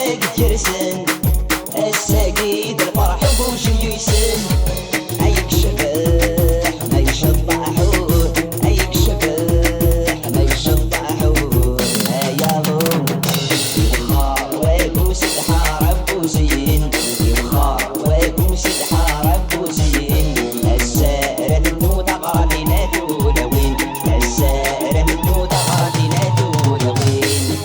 ساق كرسن الساقيد الفرح بوش يسن عيك شبح ما يشطحو عيك شبح ما يشطحو يابو يبخار ويبوس الحارب بوسين يبخار ويبوس الحارب بوسين السارة منو تقرا لنا دولوين السارة منو تقرا لنا دولوين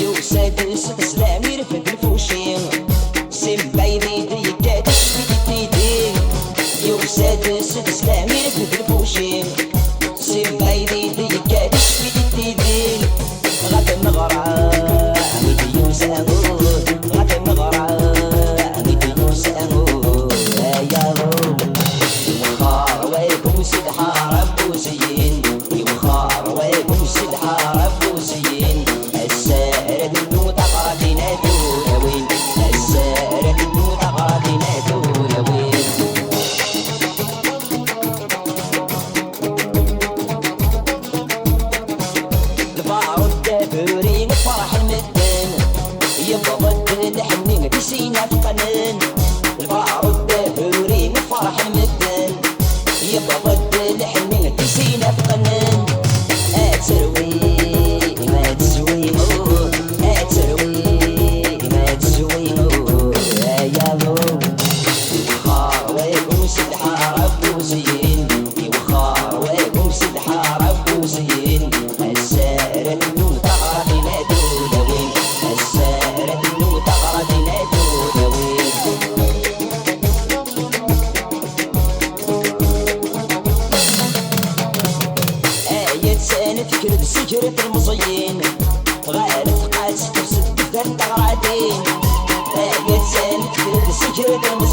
يوسادس تسلامي رفد الفوشين سم بايدي ديكا تشفي تيدين يوسادس تسلامي رفد الفوشين سم بايدي ديكا تشفي تيدين غدا مغرى ميدي يوسامو غدا مغرى ميدي يوسامو يابو يبخار ويبوس الحارب بوسين يبخار ويبوس الحارب بوسين السارة منو تقرا لنا دولوين السارة منو تقرا لنا دولوين البارود دابورين فرح المدن يبقى ضد الحنين بسينا فقنن البارود دابورين فرح المدن يبقى ضد الحنين بسينا فقنن اتروي ما تسوي اتروي ما تسوي يا بو يبخار ويبوس الحارب بوسين يبخار ويبوس الحارب بوسين السارة منو تقرا لنا دولوين السارة منو تقرا لنا دولوين آية سنة فكرة سجرة المصيين غالت قاس تفسد كثر تغرادين آية سنة فكرة سجرة المصيين